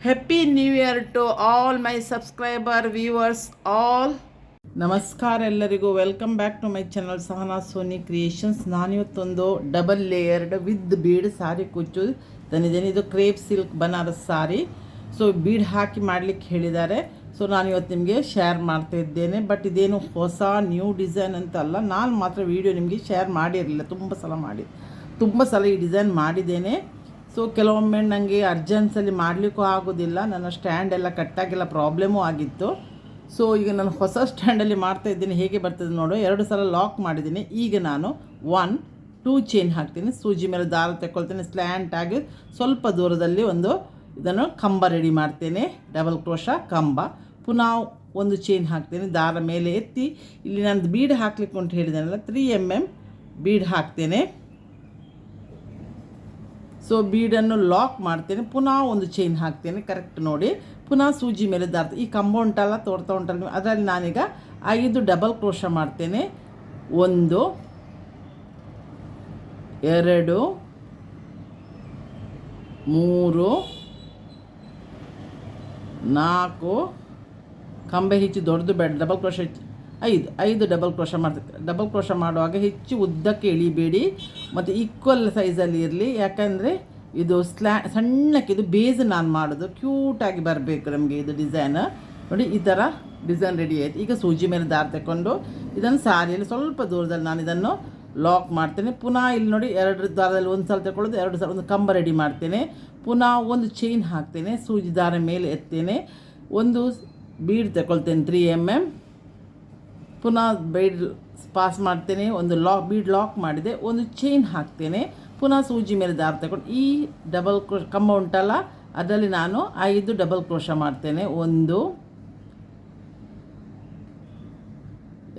Happy new year to all my subscriber viewers all. ನಮಸ್ಕಾರ ಎಲ್ಲರಿಗೂ. Welcome back to my channel Sahana Soni creations. ನಾನಿವತ್ತೊಂದು double layered with bead sari ಕುಚ್ಚು ತಂದಿದ್ದೇನೆ. ಇದು crepe silk Banaras sari. So bead ಹಾಕಿ ಮಾಡಲಿಕ್ಕೆ ಹೇಳಿದ್ದಾರೆ. ಸೊ ನಾನಿವತ್ತು ನಿಮಗೆ ಶೇರ್ ಮಾಡ್ತಾ ಇದ್ದೇನೆ. ಬಟ್ ಇದೇನು ಹೊಸ ನ್ಯೂ ಡಿಸೈನ್ ಅಂತ ಅಲ್ಲ, ನಾನು ಮಾತ್ರ ವೀಡಿಯೋ ನಿಮಗೆ ಶೇರ್ ಮಾಡಿರಲಿಲ್ಲ. ತುಂಬ ಸಲ ಈ ಡಿಸೈನ್ ಮಾಡಿದ್ದೇನೆ. ಸೊ ಕೆಲವೊಮ್ಮೆ ನನಗೆ ಅರ್ಜೆನ್ಸಲ್ಲಿ ಮಾಡಲಿಕ್ಕೂ ಆಗೋದಿಲ್ಲ. ನನ್ನ ಸ್ಟ್ಯಾಂಡ್ ಎಲ್ಲ ಕಟ್ಟಾಗೆಲ್ಲ ಪ್ರಾಬ್ಲಮ್ಮು ಆಗಿತ್ತು. ಸೊ ಈಗ ನಾನು ಹೊಸ ಸ್ಟ್ಯಾಂಡಲ್ಲಿ ಮಾಡ್ತಾಯಿದ್ದೀನಿ. ಹೇಗೆ ಬರ್ತದೆ ನೋಡು. 2 ಸಲ ಲಾಕ್ ಮಾಡಿದ್ದೀನಿ. ಈಗ ನಾನು 1-2 ಚೈನ್ ಹಾಕ್ತೀನಿ. ಸೂಜಿ ಮೇಲೆ ದಾರ ತಗೊಳ್ತೇನೆ. ಸ್ಲ್ಯಾಂಟಾಗಿ ಸ್ವಲ್ಪ ದೂರದಲ್ಲಿ ಇದನ್ನು ಕಂಬ ರೆಡಿ ಮಾಡ್ತೇನೆ. ಡಬಲ್ ಕ್ರೋಶಾ ಕಂಬ. ಪುನಃ 1 ಚೈನ್ ಹಾಕ್ತೇನೆ. ದಾರ ಮೇಲೆ ಎತ್ತಿ ಇಲ್ಲಿ ನಾನು ಬೀಡ್ ಹಾಕ್ಲಿಕ್ಕೆ ಅಂತ ಹೇಳಿದ್ದೇನಲ್ಲ, 3 mm ಬೀಡ್ ಹಾಕ್ತೇನೆ. ಸೊ ಬೀಡನ್ನು ಲಾಕ್ ಮಾಡ್ತೇನೆ. ಪುನಃ 1 ಚೈನ್ ಹಾಕ್ತೇನೆ. ಕರೆಕ್ಟ್ ನೋಡಿ. ಪುನಃ ಸೂಜಿ ಮೇಲೆ ದಾರ ಈ ಕಂಬ ಉಂಟಲ್ಲ, ತೋರ್ತಾ ಉಂಟಲ್ಲ, ಅದರಲ್ಲಿ ನಾನೀಗ 5 ಡಬಲ್ ಕ್ರೋಶ ಮಾಡ್ತೇನೆ. 1 2 3 4 ಕಂಬ ಹೆಚ್ಚು ದೊಡ್ಡದು ಬೇಡ. ಡಬಲ್ ಕ್ರೋಶ 5 ಡಬಲ್ ಕ್ರೋಶ ಮಾಡ್ತೇನೆ. ಡಬಲ್ ಕ್ರೋಶ ಮಾಡುವಾಗ ಹೆಚ್ಚು ಉದ್ದಕ್ಕೆ ಎಳಿಬೇಡಿ ಮತ್ತು ಈಕ್ವಲ್ ಸೈಜಲ್ಲಿ ಇರಲಿ. ಯಾಕಂದರೆ ಇದು ಸಣ್ಣಕ್ಕೆ ಇದು ಬೇಸ್ ನಾನು ಮಾಡೋದು ಕ್ಯೂಟಾಗಿ ಬರಬೇಕು ನಮಗೆ. ಇದು ಡಿಸೈನ್ ನೋಡಿ, ಈ ಥರ ಡಿಸೈನ್ ರೆಡಿ ಆಯಿತು. ಈಗ ಸೂಜಿ ಮೇಲೆ ದಾರ ತಗೊಂಡು ಇದನ್ನು ಸಾರಿಯಲ್ಲಿ ಸ್ವಲ್ಪ ದೂರದಲ್ಲಿ ನಾನು ಇದನ್ನು ಲಾಕ್ ಮಾಡ್ತೇನೆ. ಪುನಃ ಇಲ್ಲಿ ನೋಡಿ, 2 ದಾರದಲ್ಲಿ 1 ಸಲ ತಗೊಳ್ಳೋದು, 2 ಸಲ ಒಂದು ಕಂಬ ರೆಡಿ ಮಾಡ್ತೇನೆ. ಪುನಃ 1 ಚೈನ್ ಹಾಕ್ತೇನೆ. ಸೂಜಿ ದಾರ ಮೇಲೆ ಎತ್ತೇನೆ. 1 ಬೀಡ್ ತಗೊಳ್ತೇನೆ 3 mm. ಪುನಃ ಬೀಡ್ ಪಾಸ್ ಮಾಡ್ತೇನೆ. 1 ಬೀಡ್ ಲಾಕ್ ಮಾಡಿದೆ. 1 ಚೈನ್ ಹಾಕ್ತೇನೆ. ಪುನಃ ಸೂಜಿ ಮೇಲೆ ದಾರ ತಗೊಂಡು ಈ ಡಬಲ್ ಕ್ರೋಶ ಕಂಬ ಉಂಟಲ್ಲ, ಅದರಲ್ಲಿ ನಾನು 5 ಡಬಲ್ ಕ್ರೋಶ ಮಾಡ್ತೇನೆ. 1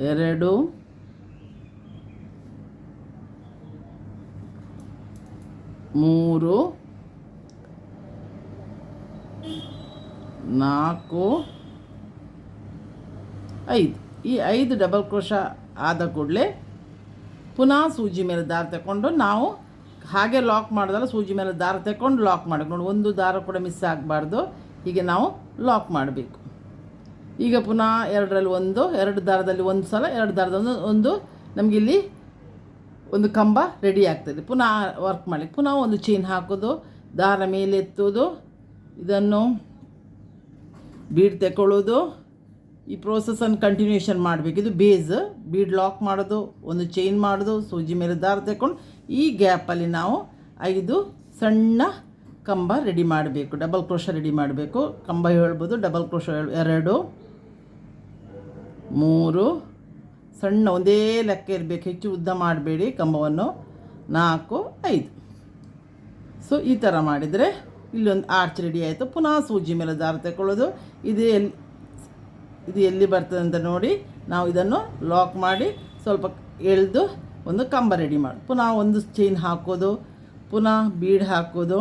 2 3 4 5. ಈ 5 ಡಬಲ್ ಕ್ರೋಶ ಆದ ಕೂಡಲೇ ಪುನಃ ಸೂಜಿ ಮೇಲೆ ದಾರ ತಗೊಂಡು ನಾವು ಹಾಗೆ ಲಾಕ್ ಮಾಡೋದಲ್ಲ, ಸೂಜಿ ಮೇಲೆ ದಾರ ತಗೊಂಡು ಲಾಕ್ ಮಾಡಬೇಕು ನೋಡಿ. 1 ದಾರ ಕೂಡ ಮಿಸ್ ಆಗಬಾರ್ದು. ಹೀಗೆ ನಾವು ಲಾಕ್ ಮಾಡಬೇಕು. ಈಗ ಪುನಃ 2ರಲ್ಲಿ 1, 2 ದಾರದಲ್ಲಿ 1 ಸಲ, 2 ದಾರದಲ್ಲಿ 1 ನಮಗಿಲ್ಲಿ 1 ಕಂಬ ರೆಡಿ ಆಗ್ತದೆ. ಪುನಃ ವರ್ಕ್ ಮಾಡಲಿಕ್ಕೆ ಪುನಃ 1 ಚೈನ್ ಹಾಕೋದು, ದಾರ ಮೇಲೆ ಎತ್ತೋದು, ಇದನ್ನು ಬೀಡ್ ತಗೊಳ್ಳೋದು. ಈ ಪ್ರೋಸೆಸನ್ನು ಕಂಟಿನ್ಯೂಷನ್ ಮಾಡಬೇಕು. ಇದು ಬೇಸ್. ಬೀಡ್ ಲಾಕ್ ಮಾಡೋದು, 1 ಚೈನ್ ಮಾಡೋದು, ಸೂಜಿ ಮೇಲೆ ದಾರ ತಗೊಂಡು ಈ ಗ್ಯಾಪಲ್ಲಿ ನಾವು 5 ಸಣ್ಣ ಕಂಬ ರೆಡಿ ಮಾಡಬೇಕು. ಡಬಲ್ ಕ್ರೋಶ ರೆಡಿ ಮಾಡಬೇಕು. ಕಂಬ ಹೇಳ್ಬೋದು, ಡಬಲ್ ಕ್ರೋಶ 2 3 ಸಣ್ಣ ಒಂದೇ ಲೆಕ್ಕ ಇರಬೇಕು, ಹೆಚ್ಚು ಉದ್ದ ಮಾಡಬೇಡಿ ಕಂಬವನ್ನು. 4 5. ಸೊ ಈ ಥರ ಮಾಡಿದರೆ ಇಲ್ಲೊಂದು ಆರ್ಚ್ ರೆಡಿ ಆಯಿತು. ಪುನಃ ಸೂಜಿ ಮೇಲೆ ದಾರ ತಗೊಳ್ಳೋದು. ಇದು ಎಲ್ಲಿ ಬರ್ತದೆ ಅಂತ ನೋಡಿ ನಾವು ಇದನ್ನು ಲಾಕ್ ಮಾಡಿ ಸ್ವಲ್ಪ ಎಳೆದು 1 ಕಂಬ ರೆಡಿ ಮಾಡಿ ಪುನಃ 1 ಚೈನ್ ಹಾಕೋದು, ಪುನಃ ಬೀಡ್ ಹಾಕೋದು.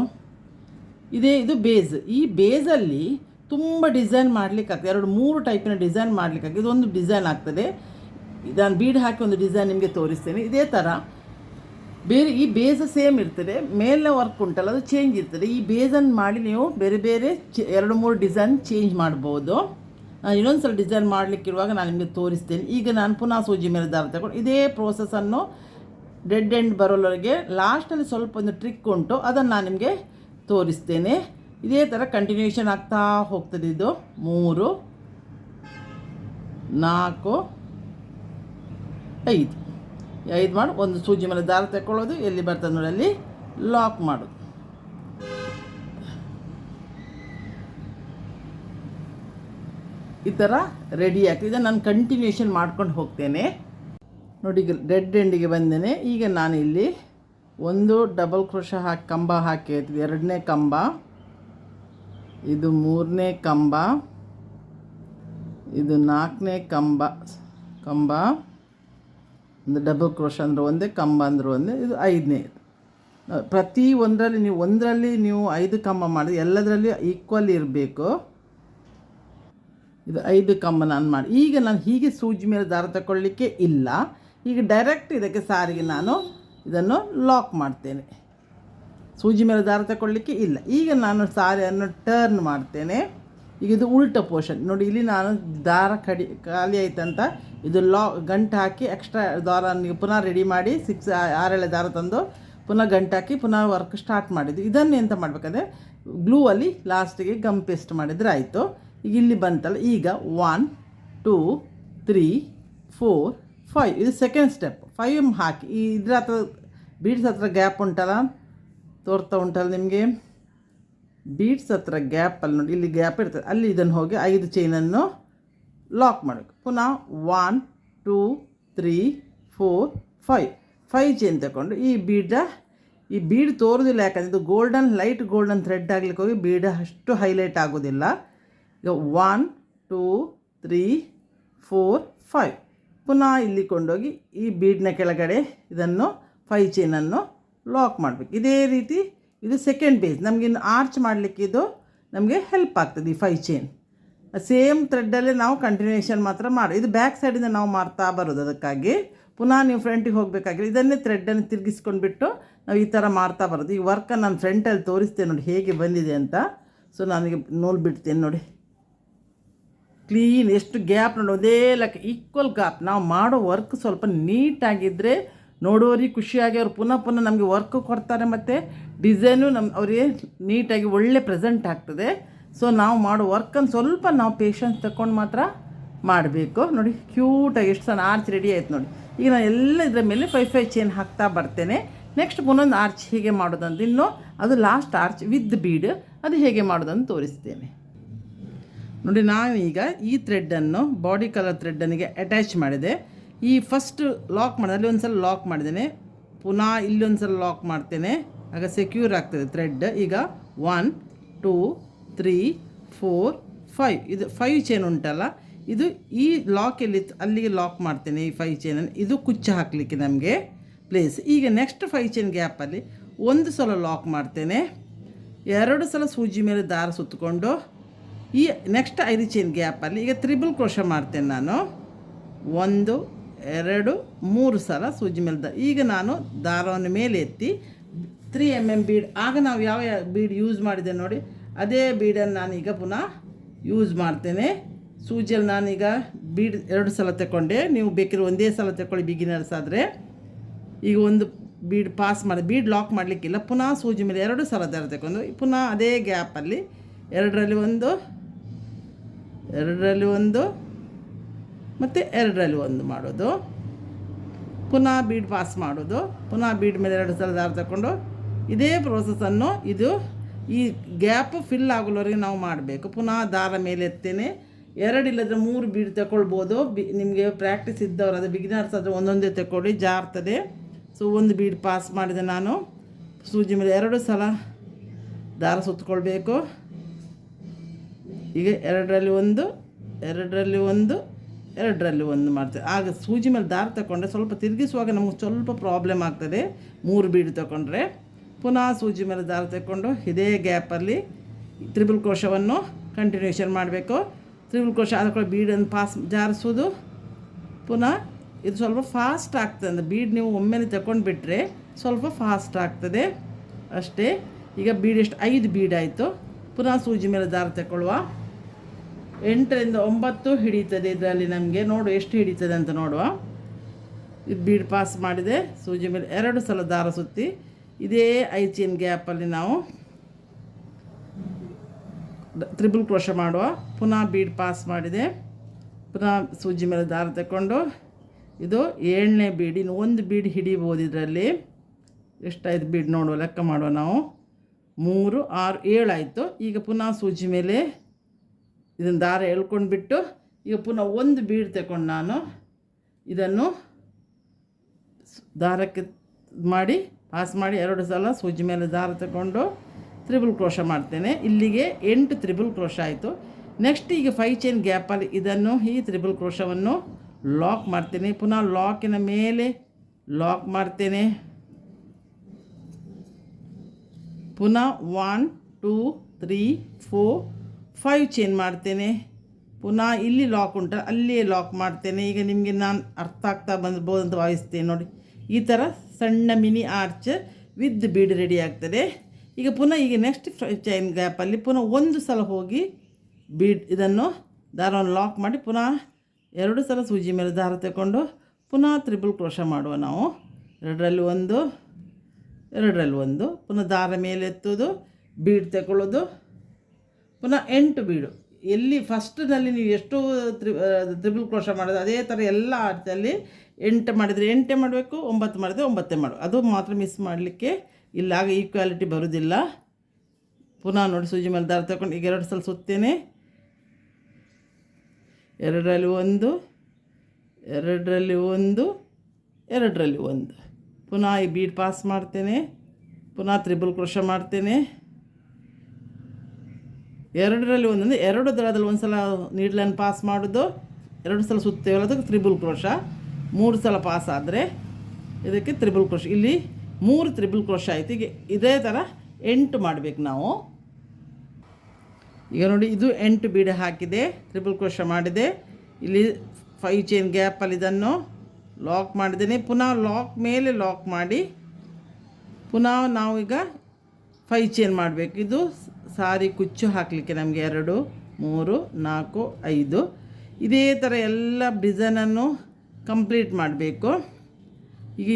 ಇದು ಬೇಸ್. ಈ ಬೇಸಲ್ಲಿ ತುಂಬ ಡಿಸೈನ್ ಮಾಡಲಿಕ್ಕಾಗ್ತದೆ. 2-3 ಟೈಪಿನ ಡಿಸೈನ್ ಮಾಡಲಿಕ್ಕಾಗ್ತದೆ. ಇದೊಂದು ಡಿಸೈನ್ ಆಗ್ತದೆ. ನಾನು ಬೀಡ್ ಹಾಕಿ ಒಂದು ಡಿಸೈನ್ ನಿಮಗೆ ತೋರಿಸ್ತೇನೆ. ಇದೇ ಥರ ಬೇರೆ ಈ ಬೇಸ್ ಸೇಮ್ ಇರ್ತದೆ, ಮೇಲಿನ ವರ್ಕ್ ಉಂಟಲ್ಲ ಅದು ಚೇಂಜ್ ಇರ್ತದೆ. ಈ ಬೇಸನ್ನು ಮಾಡಿ ನೀವು ಬೇರೆ 2-3 ಡಿಸೈನ್ ಚೇಂಜ್ ಮಾಡ್ಬೋದು. ನಾನು ಇನ್ನೊಂದು ಸಲ ಡಿಸೈನ್ ಮಾಡಲಿಕ್ಕಿರುವಾಗ ನಾನು ನಿಮಗೆ ತೋರಿಸ್ತೇನೆ. ಈಗ ನಾನು ಪುನಃ ಸೂಜಿ ಮೇಲೆ ದಾರ ತಗೊಂಡು ಇದೇ ಪ್ರೋಸೆಸ್ಸನ್ನು ಡೆಡ್ ಎಂಡ್ ಬರೋವರೆಗೆ ಲಾಸ್ಟಲ್ಲಿ ಸ್ವಲ್ಪ ಒಂದು ಟ್ರಿಕ್ ಉಂಟು, ಅದನ್ನು ನಾನು ನಿಮಗೆ ತೋರಿಸ್ತೇನೆ. ಇದೇ ಥರ ಕಂಟಿನ್ಯೂಷನ್ ಆಗ್ತಾ ಹೋಗ್ತದೆ. ಇದು 3 4 5 ಮಾಡಿ 1 ಸೂಜಿ ಮೇಲೆ ದಾರ ತಗೊಳ್ಳೋದು, ಎಲ್ಲಿ ಬರ್ತದೆ ನೋಡಿ ಅಲ್ಲಿ ಲಾಕ್ ಮಾಡೋದು. ಈ ಥರ ರೆಡಿ ಆಗ್ತದೆ. ಇದನ್ನು ನಾನು ಕಂಟಿನ್ಯೂಷನ್ ಮಾಡ್ಕೊಂಡು ಹೋಗ್ತೇನೆ ನೋಡಿ. ಈಗ ಡೆಡ್ ಎಂಡಿಗೆ ಬಂದೇನೆ. ಈಗ ನಾನು ಇಲ್ಲಿ 1 ಡಬಲ್ ಕ್ರೋಶ ಹಾಕಿ ಕಂಬ ಹಾಕಿ 2ನೇ ಕಂಬ, ಇದು 3ನೇ ಕಂಬ, ಇದು 4ನೇ ಕಂಬ, 1 ಡಬಲ್ ಕ್ರೋಶ ಅಂದರೆ 1, ಕಂಬ ಅಂದರೆ 1, ಇದು 5ನೇ. ಪ್ರತಿ ಒಂದರಲ್ಲಿ ನೀವು 5 ಕಂಬ ಮಾಡಿದ್ರೆ ಎಲ್ಲದರಲ್ಲಿ ಈಕ್ವಲ್ ಇರಬೇಕು. ಇದು 5 ಕಂಬ ನಾನು ಮಾಡಿ. ಈಗ ನಾನು ಹೀಗೆ ಸೂಜಿ ಮೇಲೆ ದಾರ ತಗೊಳ್ಳಿಕ್ಕೆ ಇಲ್ಲ. ಈಗ ಡೈರೆಕ್ಟ್ ಇದಕ್ಕೆ ಸಾರಿಗೆ ನಾನು ಇದನ್ನು ಲಾಕ್ ಮಾಡ್ತೇನೆ. ಸೂಜಿ ಮೇಲೆ ದಾರ ತಗೊಳ್ಳಿಕ್ಕೆ ಇಲ್ಲ. ಈಗ ನಾನು ಸಾರಿಯನ್ನು ಟರ್ನ್ ಮಾಡ್ತೇನೆ. ಈಗ ಇದು ಉಲ್ಟ ಪೋರ್ಷನ್ ನೋಡಿ, ಇಲ್ಲಿ ನಾನು ದಾರ ಖಾಲಿ ಆಯ್ತಂತ ಇದು ಗಂಟು ಹಾಕಿ ಎಕ್ಸ್ಟ್ರಾ ದಾರ ಪುನಃ ರೆಡಿ ಮಾಡಿ 6 ದಾರ ತಂದು ಪುನಃ ಗಂಟು ಹಾಕಿ ಪುನಃ ವರ್ಕ್ ಸ್ಟಾರ್ಟ್ ಮಾಡಿದ್ದು. ಇದನ್ನು ಎಂತ ಮಾಡಬೇಕಂದ್ರೆ ಗ್ಲೂ ಅಲ್ಲಿ ಲಾಸ್ಟಿಗೆ ಗಮ್ ಪೇಸ್ಟ್ ಮಾಡಿದರೆ ಆಯಿತು. ಈಗ ಇಲ್ಲಿ ಬಂತಲ್ಲ, ಈಗ 1 2 3 4 5 ಇದು ಸೆಕೆಂಡ್ ಸ್ಟೆಪ್. 5 ಹಾಕಿ ಇದ್ರ ಹತ್ರ ಬೀಡ್ಸ್ ಹತ್ರ ಗ್ಯಾಪ್ ಉಂಟಲ್ಲ, ತೋರ್ತಾ ಉಂಟಲ್ಲ ನಿಮಗೆ, ಬೀಡ್ಸ್ ಹತ್ರ ಗ್ಯಾಪಲ್ಲಿ ನೋಡಿ, ಇಲ್ಲಿ ಗ್ಯಾಪ್ ಇರ್ತದೆ, ಅಲ್ಲಿ ಇದನ್ನು ಹೋಗಿ 5 ಚೈನನ್ನು ಲಾಕ್ ಮಾಡಬೇಕು. ಪುನಃ 1 2 3 4 5 ಚೈನ್ ತಗೊಂಡು ಈ ಬೀಡ್ ತೋರೋದಿಲ್ಲ, ಯಾಕಂದರೆ ಇದು ಲೈಟ್ ಗೋಲ್ಡನ್ ಥ್ರೆಡ್ ಆಗಲಿಕ್ಕೆ ಹೋಗಿ ಬೀಡ್ ಅಷ್ಟು ಹೈಲೈಟ್ ಆಗೋದಿಲ್ಲ. ಈಗ 1 2 3 4 5 ಪುನಃ ಇಲ್ಲಿ ಕೊಂಡೋಗಿ ಈ ಬೀಡ್ನ ಕೆಳಗಡೆ ಇದನ್ನು 5 ಚೈನನ್ನು ಲಾಕ್ ಮಾಡಬೇಕು. ಇದೇ ರೀತಿ ಇದು ಸೆಕೆಂಡ್ ಬೇಸ್. ನಮಗಿನ್ನು ಆರ್ಚ್ ಮಾಡಲಿಕ್ಕೆ ಇದು ನಮಗೆ ಹೆಲ್ಪ್ ಆಗ್ತದೆ. ಈ 5 ಚೈನ್ ಸೇಮ್ ಥ್ರೆಡ್ಡಲ್ಲೇ ನಾವು ಕಂಟಿನ್ಯೂಷನ್ ಮಾತ್ರ ಮಾಡಿ, ಇದು ಬ್ಯಾಕ್ ಸೈಡಿಂದ ನಾವು ಮಾಡ್ತಾ ಬರೋದು. ಅದಕ್ಕಾಗಿ ಪುನಃ ನೀವು ಫ್ರಂಟಿಗೆ ಹೋಗಬೇಕಾಗಿಲ್ಲ, ಇದನ್ನೇ ಥ್ರೆಡ್ಡನ್ನು ತಿರುಗಿಸ್ಕೊಂಡ್ಬಿಟ್ಟು ನಾವು ಈ ಥರ ಮಾಡ್ತಾ ಬರೋದು. ಈ ವರ್ಕನ್ನು ನಾನು ಫ್ರಂಟಲ್ಲಿ ತೋರಿಸ್ತೇನೆ ನೋಡಿ ಹೇಗೆ ಬಂದಿದೆ ಅಂತ. ಸೊ ನನಗೆ ನೂಲು ಬಿಡ್ತೇನೆ ನೋಡಿ, ಕ್ಲೀನ್ ಎಷ್ಟು ಗ್ಯಾಪ್ ನೋಡಿ, ಒಂದೇ ಈಕ್ವಲ್ ಗ್ಯಾಪ್. ನಾವು ಮಾಡೋ ವರ್ಕ್ ಸ್ವಲ್ಪ ನೀಟಾಗಿದ್ದರೆ ನೋಡೋರಿಗೆ ಖುಷಿಯಾಗಿ ಅವ್ರು ಪುನಃ ನಮಗೆ ವರ್ಕ್ ಕೊಡ್ತಾರೆ, ಮತ್ತು ಡಿಸೈನು ಅವರಿಗೆ ನೀಟಾಗಿ ಒಳ್ಳೆ ಪ್ರೆಸೆಂಟ್ ಆಗ್ತದೆ. ಸೊ ನಾವು ಮಾಡೋ ವರ್ಕನ್ನು ಸ್ವಲ್ಪ ನಾವು ಪೇಷನ್ಸ್ ತಗೊಂಡು ಮಾತ್ರ ಮಾಡಬೇಕು. ನೋಡಿ ಕ್ಯೂಟಾಗಿ ಎಷ್ಟು ಸಣ್ಣ ಆರ್ಚ್ ರೆಡಿ ಆಯ್ತು ನೋಡಿ. ಈಗ ನಾನು ಎಲ್ಲ ಇದರ ಮೇಲೆ 5 ಚೈನ್ ಹಾಕ್ತಾ ಬರ್ತೇನೆ. ನೆಕ್ಸ್ಟ್ ಪುನೊಂದು ಆರ್ಚ್ ಹೇಗೆ ಮಾಡೋದಂತ, ಇನ್ನು ಅದು ಲಾಸ್ಟ್ ಆರ್ಚ್ ವಿತ್ ಬೀಡ್ ಅದು ಹೇಗೆ ಮಾಡೋದಂತ ತೋರಿಸ್ತೇನೆ ನೋಡಿ. ನಾನು ಈಗ ಈ ಥ್ರೆಡ್ಡನ್ನು ಬಾಡಿ ಕಲರ್ ಥ್ರೆಡ್ಡನಿಗೆ ಅಟ್ಯಾಚ್ ಮಾಡಿದೆ. ಈ ಫಸ್ಟ್ ಲಾಕ್ ಮಾಡಿದೆ, ಅಲ್ಲಿ ಒಂದು ಸಲ ಲಾಕ್ ಮಾಡಿದ್ದೇನೆ, ಪುನಃ ಇಲ್ಲೊಂದು ಸಲ ಲಾಕ್ ಮಾಡ್ತೇನೆ, ಆಗ ಸೆಕ್ಯೂರ್ ಆಗ್ತದೆ ಥ್ರೆಡ್. ಈಗ 1 2 3 4 5 ಇದು 5 ಚೈನ್ ಉಂಟಲ್ಲ, ಇದು ಈ ಲಾಕೆಲ್ಲಿ ಅಲ್ಲಿಗೆ ಲಾಕ್ ಮಾಡ್ತೇನೆ. ಈ 5 ಚೈನನ್ನು ಇದು ಕುಚ್ಚು ಹಾಕಲಿಕ್ಕೆ ನಮಗೆ ಪ್ಲೇಸ್. ಈಗ ನೆಕ್ಸ್ಟ್ 5 ಚೈನ್ ಗ್ಯಾಪಲ್ಲಿ ಒಂದು ಸಲ ಲಾಕ್ ಮಾಡ್ತೇನೆ, 2 ಸಲ ಸೂಜಿ ಮೇಲೆ ದಾರ ಸುತ್ತಕೊಂಡು ಈ ನೆಕ್ಸ್ಟ್ 5 ಚೈನ್ ಗ್ಯಾಪಲ್ಲಿ ಈಗ ತ್ರಿಬಲ್ ಕ್ರೋಶ ಮಾಡ್ತೇನೆ ನಾನು. 1 2 3 ಸಲ ಸೂಜಿ ಮೇಲೆ ಈಗ ನಾನು ದಾರವನ್ನು ಮೇಲೆ ಎತ್ತಿ 3 mm ಬೀಡ್, ಆಗ ನಾವು ಯಾವ ಬೀಡ್ ಯೂಸ್ ಮಾಡಿದೆ ನೋಡಿ ಅದೇ ಬೀಡನ್ನು ನಾನೀಗ ಪುನಃ ಯೂಸ್ ಮಾಡ್ತೇನೆ. ಸೂಜಿಯಲ್ಲಿ ನಾನೀಗ ಬೀಡ್ 2 ಸಲ ತಗೊಂಡೆ, ನೀವು ಬೇಕಿರೋ ಒಂದೇ ಸಲ ತಗೊಳ್ಳಿ ಬಿಗಿನರ್ಸ್ ಆದರೆ. ಈಗ ಒಂದು ಬೀಡ್ ಪಾಸ್ ಮಾಡಿ ಬೀಡ್ ಲಾಕ್ ಮಾಡಲಿಕ್ಕಿಲ್ಲ, ಪುನಃ ಸೂಜಿ ಮೇಲೆ 2 ಸಲ ದಾರ ತಗೊಂಡು ಪುನಃ ಅದೇ ಗ್ಯಾಪಲ್ಲಿ 2ರಲ್ಲಿ 1 2ರಲ್ಲಿ 1 ಮತ್ತು 2ರಲ್ಲಿ 1 ಮಾಡೋದು, ಪುನಃ ಬೀಡ್ ಪಾಸ್ ಮಾಡೋದು, ಪುನಃ ಬೀಡ್ ಮೇಲೆ 2 ಸಲ ದಾರ ತಗೊಂಡು ಇದೇ ಪ್ರೋಸೆಸ್ಸನ್ನು ಇದು ಈ ಗ್ಯಾಪ್ ಫಿಲ್ ಆಗೋವರೆಗೆ ನಾವು ಮಾಡಬೇಕು. ಪುನಃ ದಾರ ಮೇಲೆ ಎತ್ತೇನೆ, 2 ಇಲ್ಲದ್ರೆ 3 ಬೀಡ್ ತಗೊಳ್ಬೋದು. ನಿಮಗೆ ಪ್ರಾಕ್ಟೀಸ್ ಇದ್ದವರು ಅದು ಬಿಗಿನರ್ಸ್ ಆದರೆ ಒಂದೊಂದೇ ತಗೊಳ್ಳಿ, ಜಾರ್ತದೆ. ಸೊ ಒಂದು ಬೀಡ್ ಪಾಸ್ ಮಾಡಿದೆ ನಾನು, ಸೂಜಿ ಮೇಲೆ 2 ಸಲ ದಾರ ಸುತ್ತಕೊಳ್ಬೇಕು. ಈಗ 2ರಲ್ಲಿ 1 2ರಲ್ಲಿ 1 2ರಲ್ಲಿ 1 ಮಾಡ್ತೇವೆ. ಆಗ ಸೂಜಿ ಮೇಲೆ ದಾರ ತಗೊಂಡ್ರೆ ಸ್ವಲ್ಪ ತಿರುಗಿಸುವಾಗ ನಮಗೆ ಸ್ವಲ್ಪ ಪ್ರಾಬ್ಲಮ್ ಆಗ್ತದೆ. 3 ಬೀಡ್ ತಗೊಂಡ್ರೆ ಪುನಃ ಸೂಜಿ ಮೇಲೆ ದಾರ ತಗೊಂಡು ಇದೇ ಗ್ಯಾಪಲ್ಲಿ ತ್ರಿಬಲ್ ಕ್ರೋಶವನ್ನು ಕಂಟಿನ್ಯೂಷನ್ ಮಾಡಬೇಕು. ತ್ರಿಬಲ್ ಕ್ರೋಶ ಆದ ಕೂಡ ಬೀಡನ್ನು ಪಾಸ್ ಜಾರಿಸೋದು, ಪುನಃ ಇದು ಸ್ವಲ್ಪ ಫಾಸ್ಟ್ ಆಗ್ತದೆ. ಅಂದರೆ ಬೀಡ್ ನೀವು ಒಮ್ಮೆಲೆ ತಗೊಂಡ್ಬಿಟ್ರೆ ಸ್ವಲ್ಪ ಫಾಸ್ಟ್ ಆಗ್ತದೆ ಅಷ್ಟೇ. ಈಗ ಬೀಡ್ ಎಷ್ಟು 5 ಬೀಡ್ ಆಯಿತು. ಪುನಃ ಸೂಜಿ ಮೇಲೆ ದಾರ ತಗೊಳ್ಳುವ, 8ರಿಂದ 9 ಹಿಡಿತದೆ ಇದರಲ್ಲಿ. ನಮಗೆ ನೋಡು ಎಷ್ಟು ಹಿಡಿತದೆ ಅಂತ ನೋಡುವ. ಇದು ಬೀಡ್ ಪಾಸ್ ಮಾಡಿದೆ, ಸೂಜಿ ಮೇಲೆ 2 ಸಲ ದಾರ ಸುತ್ತಿ ಇದೇ 5 ಚೈನ್ ಗ್ಯಾಪಲ್ಲಿ ನಾವು ತ್ರಿಬಲ್ ಕ್ರೋಶ ಮಾಡುವ. ಪುನಃ ಬೀಡ್ ಪಾಸ್ ಮಾಡಿದೆ, ಪುನಃ ಸೂಜಿ ಮೇಲೆ ದಾರ ತಗೊಂಡು ಇದು 7ನೇ ಬೀಡ್. ಇನ್ನು 1 ಬೀಡ್ ಹಿಡಿಬೋದು ಇದರಲ್ಲಿ. ಎಷ್ಟಾಯ್ತು ಬೀಡ್ ನೋಡುವ, ಲೆಕ್ಕ ಮಾಡುವ ನಾವು. 3 6 7 ಆಯಿತು. ಈಗ ಪುನಃ ಸೂಜಿ ಮೇಲೆ ಇದನ್ನು ದಾರ ಎಳ್ಕೊಂಡ್ಬಿಟ್ಟು ಈಗ ಪುನಃ 1 ಬೀಡ್ ತಗೊಂಡು ನಾನು ಇದನ್ನು ದಾರಕ್ಕೆ ಮಾಡಿ ಪಾಸ್ ಮಾಡಿ 2 ಸಲ ಸೂಜಿ ಮೇಲೆ ದಾರ ತಗೊಂಡು ತ್ರಿಬಲ್ ಕ್ರೋಶ ಮಾಡ್ತೇನೆ. ಇಲ್ಲಿಗೆ 8 ತ್ರಿಬಲ್ ಕ್ರೋಶ ಆಯಿತು. ನೆಕ್ಸ್ಟ್ ಈಗ 5 ಚೈನ್ ಗ್ಯಾಪಲ್ಲಿ ಇದನ್ನು ಈ ತ್ರಿಬಲ್ ಕ್ರೋಶವನ್ನು ಲಾಕ್ ಮಾಡ್ತೇನೆ. ಪುನಃ ಲಾಕಿನ ಮೇಲೆ ಲಾಕ್ ಮಾಡ್ತೇನೆ. ಪುನಃ 1 2 3 4 5 ಚೈನ್ ಮಾಡ್ತೇನೆ. ಪುನಃ ಇಲ್ಲಿ ಲಾಕ್ ಉಂಟ ಅಲ್ಲಿಯೇ ಲಾಕ್ ಮಾಡ್ತೇನೆ. ಈಗ ನಿಮಗೆ ನಾನು ಅರ್ಥ ಆಗ್ತಾ ಬಂದ್ಬೋದು ಅಂತ ಭಾವಿಸ್ತೇನೆ ನೋಡಿ. ಈ ಥರ ಸಣ್ಣ mini arch with bead ready ಆಗ್ತದೆ. ಈಗ ಪುನಃ ಈಗ ನೆಕ್ಸ್ಟ್ ಚೈನ್ ಗ್ಯಾಪಲ್ಲಿ ಪುನಃ ಒಂದು ಸಲ ಹೋಗಿ ಇದನ್ನು ದಾರವನ್ನು ಲಾಕ್ ಮಾಡಿ ಪುನಃ 2 ಸಲ ಸೂಜಿ ಮೇಲೆ ದಾರ ತಗೊಂಡು ಪುನಃ ತ್ರಿಬಲ್ ಕ್ರೋಶ ಮಾಡುವ ನಾವು. 2ರಲ್ಲಿ 1, 2ರಲ್ಲಿ 1, ಪುನಃ ದಾರ ಮೇಲೆ ಎತ್ತೋದು, ಬೀಡ್ ತಗೊಳ್ಳೋದು, ಪುನಃ 8 ಬೀಡು. ಎಲ್ಲಿ ಫಸ್ಟ್ನಲ್ಲಿ ನೀವು ಎಷ್ಟು ತ್ರಿಬಲ್ ಕ್ರೋಶ ಮಾಡೋದು ಅದೇ ಥರ ಎಲ್ಲ ಅರ್ಥದಲ್ಲಿ 8 ಮಾಡಿದರೆ 8 ಮಾಡಬೇಕು, 9 ಮಾಡಿದರೆ 9 ಮಾಡಬೇಕು. ಅದು ಮಾತ್ರ ಮಿಸ್ ಮಾಡಲಿಕ್ಕೆ ಇಲ್ಲ, ಆಗ ಈಕ್ವಾಲಿಟಿ ಬರೋದಿಲ್ಲ. ಪುನಃ ನೋಡಿ ಸೂಜಿ ಮೇಲೆ ದಾರ ತಗೊಂಡು ಈಗ 2 ಸಲ ಸುತ್ತೇನೆ. 2ರಲ್ಲಿ 1, 2ರಲ್ಲಿ 1, 2ರಲ್ಲಿ 1, ಪುನಃ ಈ ಬೀಡ್ ಪಾಸ್ ಮಾಡ್ತೇನೆ, ಪುನಃ ತ್ರಿಬಲ್ ಕ್ರೋಶ ಮಾಡ್ತೇನೆ. 2ರಲ್ಲಿ 1 ಅಂದರೆ 2 ದರದಲ್ಲಿ 1 ಸಲ ನೀಡ್ಲನ್ನು ಪಾಸ್ ಮಾಡೋದು, 2 ಸಲ ಸುತ್ತೇವಲ್ಲ ಅದಕ್ಕೆ ತ್ರಿಬಲ್ ಕ್ರೋಶ. 3 ಸಲ ಪಾಸ್ ಆದರೆ ಇದಕ್ಕೆ ತ್ರಿಬಲ್ ಕ್ರೋಶ. ಇಲ್ಲಿ 3 ತ್ರಿಬಲ್ ಕ್ರೋಶ ಆಯಿತು. ಈಗ ಇದೇ ಥರ 8 ಮಾಡಬೇಕು ನಾವು. ಈಗ ನೋಡಿ ಇದು 8 ಬೀಡು ಹಾಕಿದೆ, ತ್ರಿಬಲ್ ಕ್ರೋಶ ಮಾಡಿದೆ. ಇಲ್ಲಿ 5 ಚೈನ್ ಗ್ಯಾಪಲ್ಲಿ ಇದನ್ನು ಲಾಕ್ ಮಾಡಿದ್ದೇನೆ. ಪುನಃ ಲಾಕ್ ಮೇಲೆ ಲಾಕ್ ಮಾಡಿ ಪುನಃ ನಾವು ಈಗ 5 ಚೈನ್ ಮಾಡಬೇಕು. ಇದು ಸಾರಿ ಕುಚ್ಚು ಹಾಕಲಿಕ್ಕೆ ನಮಗೆ 2, 3, 4, 5 ಇದೇ ಥರ ಎಲ್ಲ ಡಿಸೈನನ್ನು ಕಂಪ್ಲೀಟ್ ಮಾಡಬೇಕು. ಈಗ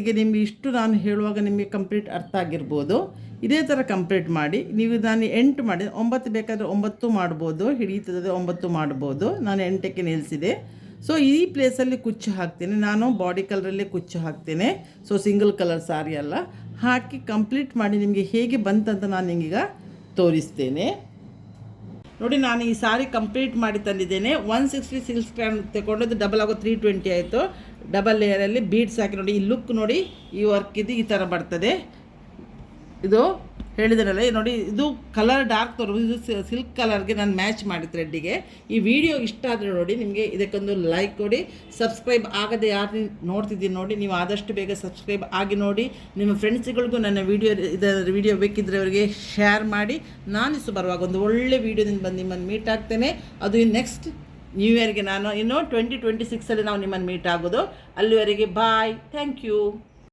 ಈಗ ನಿಮಗೆ ಇಷ್ಟು ನಾನು ಹೇಳುವಾಗ ನಿಮಗೆ ಕಂಪ್ಲೀಟ್ ಅರ್ಥ ಆಗಿರ್ಬೋದು. ಇದೇ ಥರ ಕಂಪ್ಲೀಟ್ ಮಾಡಿ ನೀವು ನಾನು 8 ಮಾಡಿ 9 ಬೇಕಾದರೆ 9 ಮಾಡ್ಬೋದು, ಹಿಡಿಯುತ್ತದೆ 9 ಮಾಡ್ಬೋದು. ನಾನು 8ಕ್ಕೆ ನಿಲ್ಲಿಸಿದೆ. ಸೊ ಈ ಪ್ಲೇಸಲ್ಲಿ ಕುಚ್ಚು ಹಾಕ್ತೇನೆ ನಾನು, ಬಾಡಿ ಕಲರಲ್ಲೇ ಕುಚ್ಚು ಹಾಕ್ತೇನೆ. ಸೊ ಸಿಂಗಲ್ ಕಲರ್ ಸಾರಿ ಅಲ್ಲ, ಹಾಕಿ ಕಂಪ್ಲೀಟ್ ಮಾಡಿ ನಿಮಗೆ ಹೇಗೆ ಬಂತಂತ ನಾನು ನಿಮಗೀಗ ತೋರಿಸ್ತೇನೆ. ನೋಡಿ ನಾನು ಈ ಸಾರಿ ಕಂಪ್ಲೀಟ್ ಮಾಡಿ ತಂದಿದ್ದೇನೆ. 160 ಸಿಲ್ಕ್ ಸ್ಟ್ಯಾಂಡ್ ತಗೊಂಡು ಡಬಲ್ ಆಗೋ 320 ಆಯಿತು. ಡಬಲ್ ಲೇಯರಲ್ಲಿ ಬೀಡ್ಸ್ ಹಾಕಿ ನೋಡಿ, ಈ ಲುಕ್ ನೋಡಿ, ಈ ವರ್ಕ್ ಇದು ಈ ಥರ ಬರ್ತದೆ. ಇದು ಹೇಳಿದ್ರಲ್ಲ ನೋಡಿ, ಇದು ಕಲರ್ ಡಾರ್ಕ್ ತೋರಿಸು, ಇದು ಸಿಲ್ಕ್ ಕಲರ್ಗೆ ನಾನು ಮ್ಯಾಚ್ ಮಾಡಿ ಥ್ರೆಡ್ಡಿಗೆ. ಈ ವಿಡಿಯೋ ಇಷ್ಟ ಆದರೆ ನೋಡಿ ನಿಮಗೆ ಇದಕ್ಕೊಂದು ಲೈಕ್ ಕೊಡಿ. ಸಬ್ಸ್ಕ್ರೈಬ್ ಆಗದೆ ಯಾರು ನೋಡ್ತಿದ್ದೀನಿ ನೋಡಿ, ನೀವು ಆದಷ್ಟು ಬೇಗ ಸಬ್ಸ್ಕ್ರೈಬ್ ಆಗಿ ನೋಡಿ. ನಿಮ್ಮ ಫ್ರೆಂಡ್ಸ್ಗಳಿಗೂ ನನ್ನ ವಿಡಿಯೋ ಬೇಕಿದ್ದರೆ ಅವರಿಗೆ ಶೇರ್ ಮಾಡಿ. ನಾನಿಷ್ಟು ಬರುವಾಗ ಒಂದು ಒಳ್ಳೆ ವೀಡಿಯೋದಿಂದ ಬಂದು ನಿಮ್ಮನ್ನು ಮೀಟ್ ಆಗ್ತೇನೆ. ಅದು ನೆಕ್ಸ್ಟ್ ನ್ಯೂ ಇಯರ್ಗೆ ನಾನು 2026 ನಾವು ನಿಮ್ಮನ್ನು ಮೀಟ್ ಆಗೋದು. ಅಲ್ಲಿವರೆಗೆ ಬಾಯ್, ಥ್ಯಾಂಕ್ ಯು.